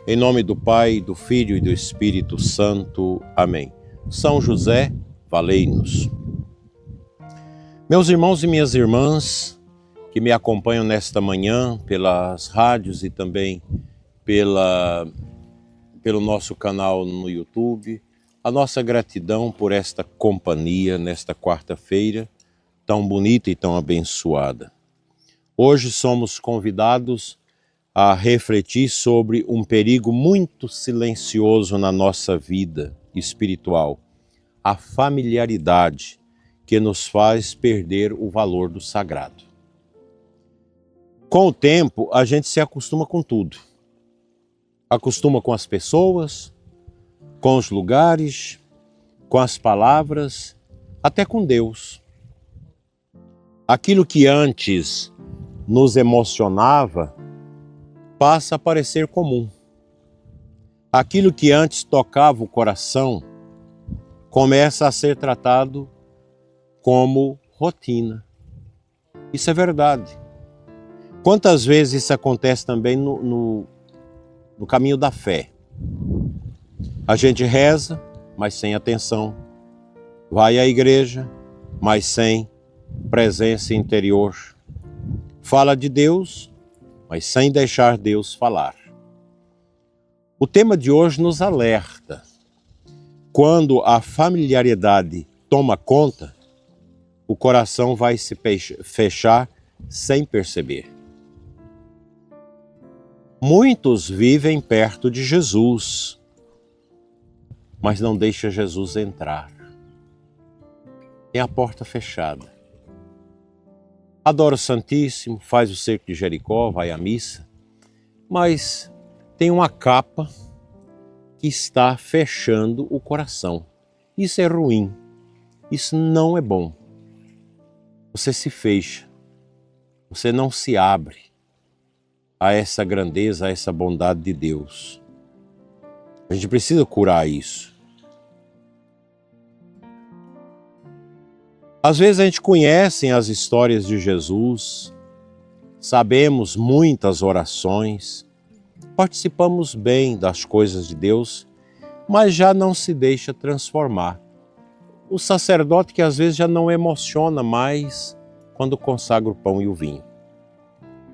Em nome do Pai, do Filho e do Espírito Santo. Amém. São José, valei-nos. Meus irmãos e minhas irmãs que me acompanham nesta manhã pelas rádios e também pelo nosso canal no YouTube, a nossa gratidão por esta companhia nesta quarta-feira tão bonita e tão abençoada. Hoje somos convidados a refletir sobre um perigo muito silencioso na nossa vida espiritual, a familiaridade que nos faz perder o valor do sagrado. Com o tempo, a gente se acostuma com tudo. Acostuma com as pessoas, com os lugares, com as palavras, até com Deus. Aquilo que antes nos emocionava passa a parecer comum. Aquilo que antes tocava o coração começa a ser tratado como rotina. Isso é verdade. Quantas vezes isso acontece também no caminho da fé? A gente reza, mas sem atenção. Vai à igreja, mas sem presença interior. Fala de Deus, mas sem deixar Deus falar. O tema de hoje nos alerta. Quando a familiaridade toma conta, o coração vai se fechar sem perceber. Muitos vivem perto de Jesus, mas não deixam Jesus entrar. Tem a porta fechada. Adora o Santíssimo, faz o cerco de Jericó, vai à missa, mas tem uma capa que está fechando o coração. Isso é ruim, isso não é bom. Você se fecha, você não se abre a essa grandeza, a essa bondade de Deus. A gente precisa curar isso. Às vezes a gente conhece as histórias de Jesus, sabemos muitas orações, participamos bem das coisas de Deus, mas já não se deixa transformar. O sacerdote que às vezes já não emociona mais quando consagra o pão e o vinho.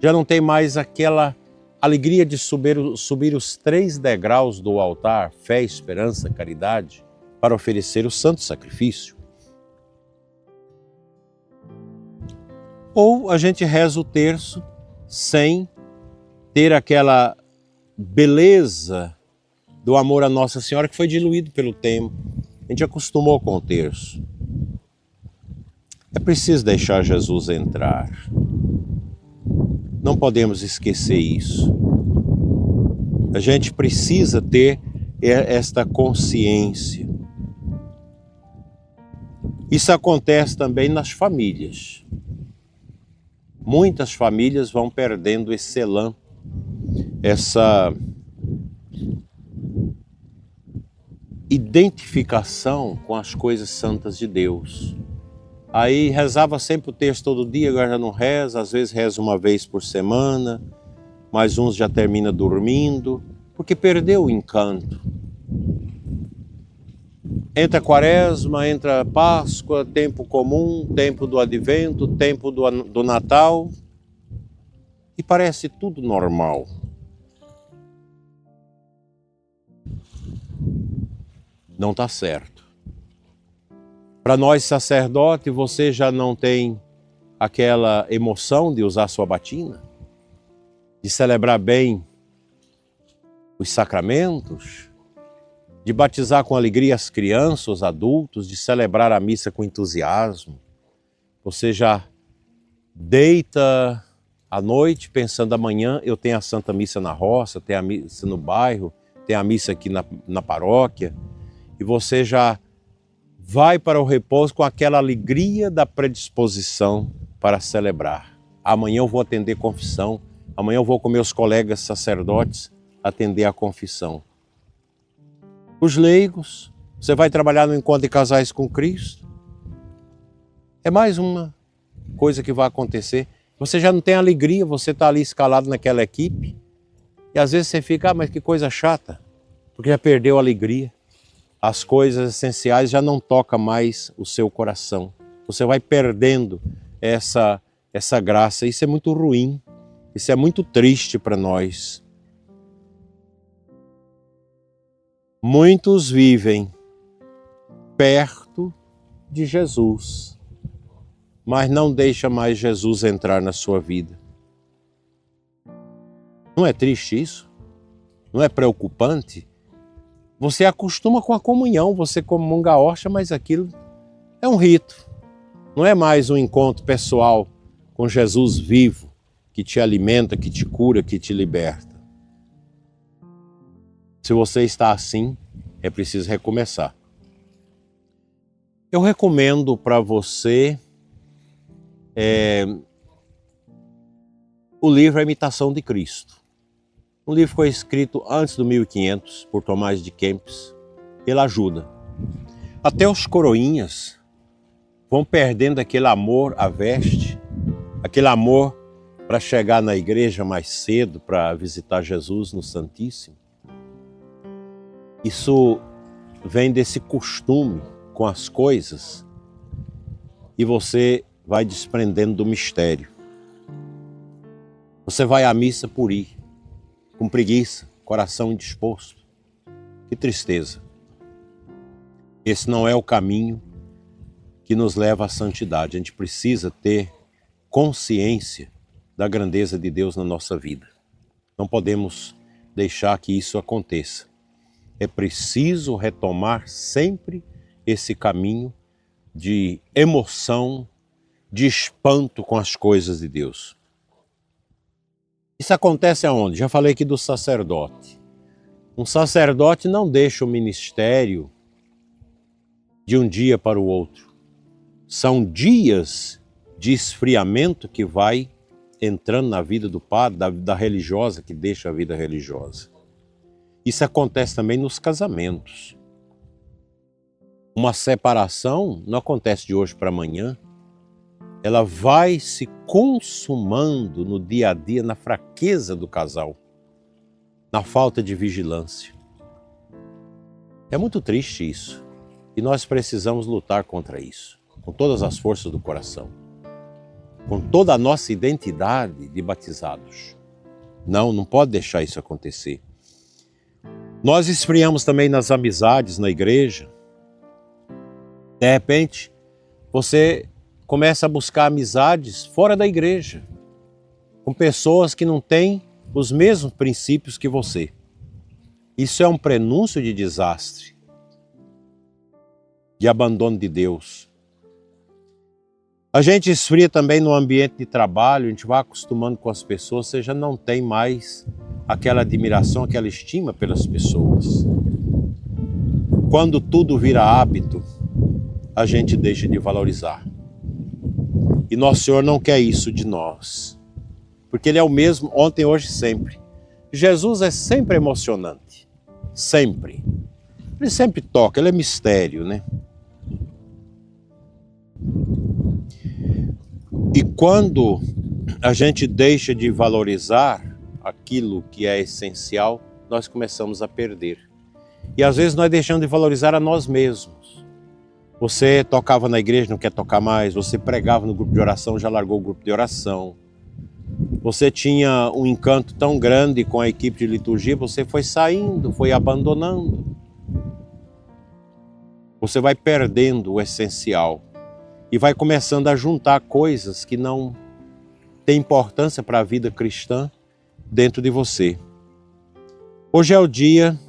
Já não tem mais aquela alegria de subir os 3 degraus do altar, fé, esperança, caridade, para oferecer o santo sacrifício. Ou a gente reza o terço sem ter aquela beleza do amor a Nossa Senhora que foi diluído pelo tempo. A gente acostumou com o terço. É preciso deixar Jesus entrar. Não podemos esquecer isso. A gente precisa ter esta consciência. Isso acontece também nas famílias. Muitas famílias vão perdendo esse elan, essa identificação com as coisas santas de Deus. Aí rezava sempre o terço todo dia, agora já não reza, às vezes reza uma vez por semana, mas uns já termina dormindo, porque perdeu o encanto. Entra Quaresma, entra Páscoa, tempo comum, tempo do Advento, tempo do Natal, e parece tudo normal. Não está certo. Para nós, sacerdote, você já não tem aquela emoção de usar sua batina? De celebrar bem os sacramentos? De batizar com alegria as crianças, os adultos, de celebrar a missa com entusiasmo? Você já deita à noite pensando amanhã eu tenho a Santa Missa na roça, tem a missa no bairro, tem a missa aqui na paróquia, e você já vai para o repouso com aquela alegria da predisposição para celebrar. Amanhã eu vou atender confissão, amanhã eu vou com meus colegas sacerdotes atender a confissão. Os leigos, você vai trabalhar no Encontro de Casais com Cristo. É mais uma coisa que vai acontecer. Você já não tem alegria, você está ali escalado naquela equipe, E às vezes você fica, mas que coisa chata, porque já perdeu a alegria. As coisas essenciais já não tocam mais o seu coração. Você vai perdendo essa graça. Isso é muito ruim, isso é muito triste para nós. Muitos vivem perto de Jesus, mas não deixa mais Jesus entrar na sua vida. Não é triste isso? Não é preocupante? Você acostuma com a comunhão, você comunga a hóstia, mas aquilo é um rito. Não é mais um encontro pessoal com Jesus vivo, que te alimenta, que te cura, que te liberta. Se você está assim, é preciso recomeçar. Eu recomendo para você o livro A Imitação de Cristo. Um livro que foi escrito antes do 1500 por Tomás de Kempis. Ele ajuda. Até os coroinhas vão perdendo aquele amor à veste, aquele amor para chegar na igreja mais cedo, para visitar Jesus no Santíssimo. Isso vem desse costume com as coisas e você vai desprendendo do mistério. Você vai à missa por ir, com preguiça, coração indisposto. Que tristeza. Esse não é o caminho que nos leva à santidade. A gente precisa ter consciência da grandeza de Deus na nossa vida. Não podemos deixar que isso aconteça. É preciso retomar sempre esse caminho de emoção, de espanto com as coisas de Deus. Isso acontece aonde? Já falei aqui do sacerdote. Um sacerdote não deixa o ministério de um dia para o outro. São dias de esfriamento que vai entrando na vida do padre, da religiosa que deixa a vida religiosa. Isso acontece também nos casamentos. Uma separação não acontece de hoje para amanhã. Ela vai se consumando no dia a dia, na fraqueza do casal, na falta de vigilância. É muito triste isso. E nós precisamos lutar contra isso, com todas as forças do coração, com toda a nossa identidade de batizados. Não pode deixar isso acontecer. Nós esfriamos também nas amizades na igreja. De repente, você começa a buscar amizades fora da igreja, com pessoas que não têm os mesmos princípios que você. Isso é um prenúncio de desastre, de abandono de Deus. A gente esfria também no ambiente de trabalho, a gente vai acostumando com as pessoas, você já não tem mais aquela admiração, aquela estima pelas pessoas. Quando tudo vira hábito, a gente deixa de valorizar. E Nosso Senhor não quer isso de nós, porque Ele é o mesmo ontem, hoje e sempre. Jesus é sempre emocionante, sempre. Ele sempre toca, Ele é mistério, né? E quando a gente deixa de valorizar aquilo que é essencial, nós começamos a perder. E às vezes nós deixamos de valorizar a nós mesmos. Você tocava na igreja, não quer tocar mais. Você pregava no grupo de oração, já largou o grupo de oração. Você tinha um encanto tão grande com a equipe de liturgia, você foi saindo, foi abandonando. Você vai perdendo o essencial e vai começando a juntar coisas que não têm importância para a vida cristã dentro de você. Hoje é o dia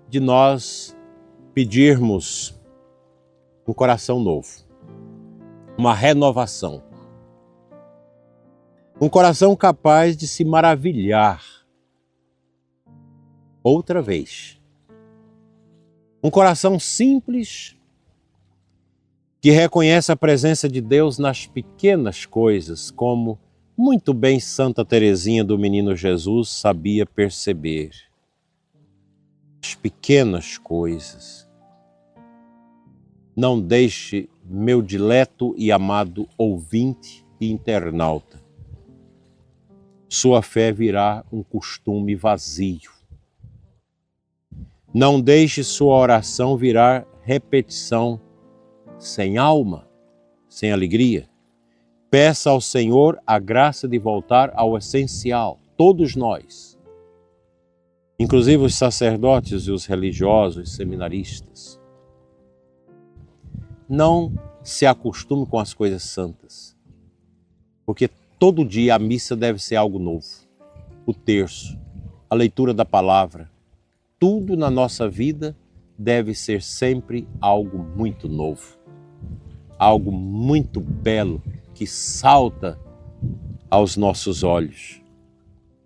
de nós pedirmos um coração novo, uma renovação. Um coração capaz de se maravilhar outra vez. Um coração simples que reconhece a presença de Deus nas pequenas coisas, como muito bem Santa Teresinha do Menino Jesus sabia perceber. As pequenas coisas. Não deixe, meu dileto e amado ouvinte e internauta, sua fé virá um costume vazio. Não deixe sua oração virar repetição sem alma, sem alegria. Peça ao Senhor a graça de voltar ao essencial, todos nós, inclusive os sacerdotes e os religiosos, os seminaristas. Não se acostume com as coisas santas, porque todo dia a missa deve ser algo novo. O terço, a leitura da palavra, tudo na nossa vida deve ser sempre algo muito novo, algo muito belo, que salta aos nossos olhos.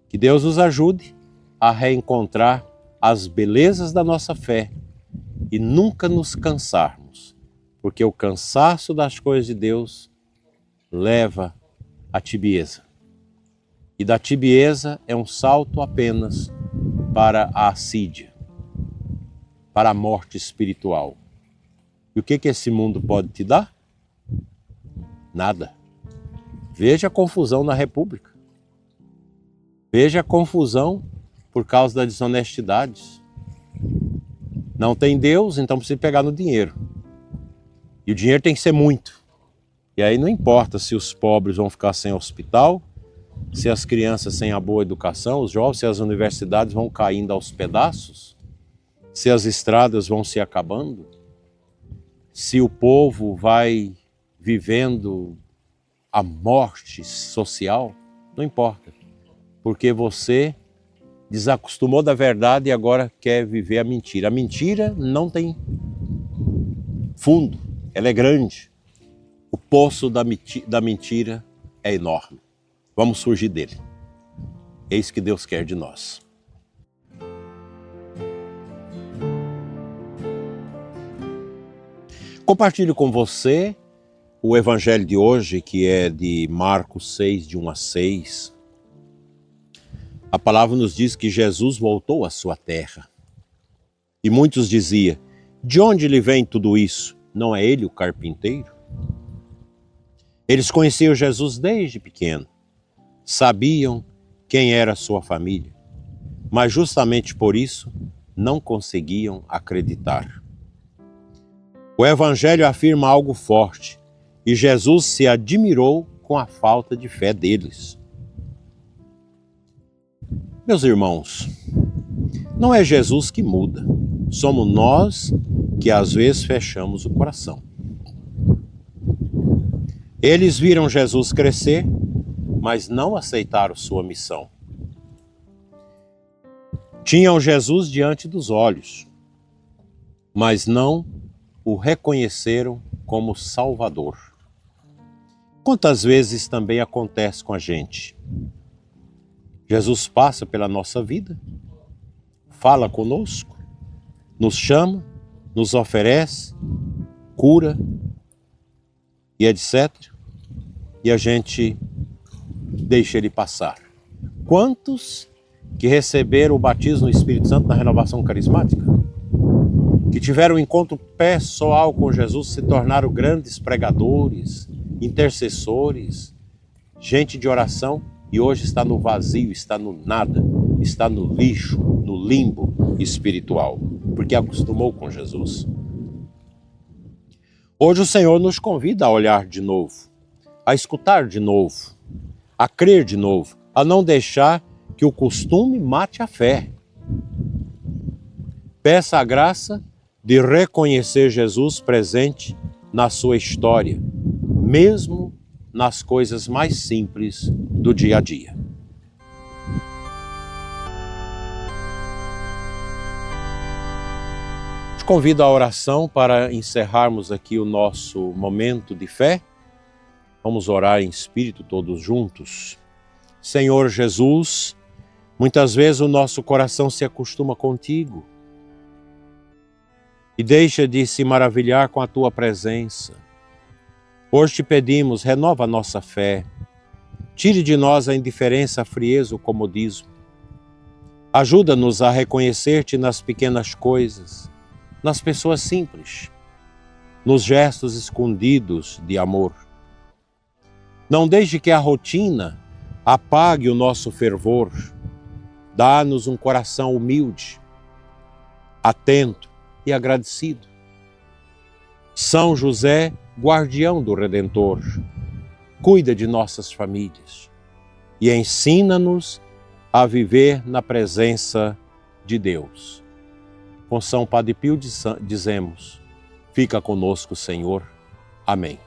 Que Deus nos ajude a reencontrar as belezas da nossa fé e nunca nos cansarmos, porque o cansaço das coisas de Deus leva à tibieza. E da tibieza é um salto apenas para a assídia, para a morte espiritual. E o que esse mundo pode te dar? Nada. Veja a confusão na República. Veja a confusão por causa da desonestidade. Não tem Deus, então precisa pegar no dinheiro. E o dinheiro tem que ser muito. E aí não importa se os pobres vão ficar sem hospital, se as crianças sem a boa educação, os jovens, se as universidades vão caindo aos pedaços, se as estradas vão se acabando, se o povo vai vivendo a morte social, não importa, porque você desacostumou da verdade e agora quer viver a mentira. A mentira não tem fundo, ela é grande. O poço da mentira é enorme. Vamos surgir dele. Eis que Deus quer de nós. Compartilho com você o evangelho de hoje, que é de Marcos 6, de 1 a 6. A palavra nos diz que Jesus voltou à sua terra. E muitos diziam: de onde lhe vem tudo isso? Não é ele o carpinteiro? Eles conheciam Jesus desde pequeno. Sabiam quem era a sua família. Mas justamente por isso não conseguiam acreditar. O evangelho afirma algo forte. E Jesus se admirou com a falta de fé deles. Meus irmãos, não é Jesus que muda, somos nós que às vezes fechamos o coração. Eles viram Jesus crescer, mas não aceitaram sua missão. Tinham Jesus diante dos olhos, mas não o reconheceram como Salvador. Quantas vezes também acontece com a gente? Jesus passa pela nossa vida, fala conosco, nos chama, nos oferece, cura e etc. E a gente deixa ele passar. Quantos que receberam o batismo no Espírito Santo na renovação carismática, que tiveram um encontro pessoal com Jesus, se tornaram grandes pregadores, intercessores, gente de oração, e hoje está no vazio, está no nada, está no lixo, no limbo espiritual, porque acostumou com Jesus. Hoje o Senhor nos convida a olhar de novo, a escutar de novo, a crer de novo, a não deixar que o costume mate a fé. Peça a graça de reconhecer Jesus presente na sua história, mesmo nas coisas mais simples do dia a dia. Te convido à oração para encerrarmos aqui o nosso momento de fé. Vamos orar em espírito todos juntos. Senhor Jesus, muitas vezes o nosso coração se acostuma contigo e deixa de se maravilhar com a tua presença. Hoje te pedimos, renova a nossa fé, tire de nós a indiferença, a frieza, o comodismo. Ajuda-nos a reconhecer-te nas pequenas coisas, nas pessoas simples, nos gestos escondidos de amor. Não deixe que a rotina, apague o nosso fervor, dá-nos um coração humilde, atento e agradecido. São José, guardião do Redentor, cuida de nossas famílias e ensina-nos a viver na presença de Deus. Com São Padre Pio dizemos: fica conosco, Senhor. Amém.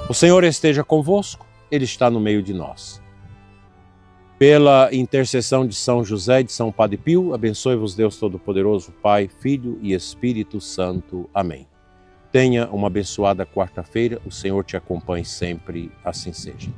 O Senhor esteja convosco, Ele está no meio de nós. Pela intercessão de São José e de São Padre Pio, abençoe-vos Deus Todo-Poderoso, Pai, Filho e Espírito Santo. Amém. Tenha uma abençoada quarta-feira, o Senhor te acompanhe sempre, assim seja.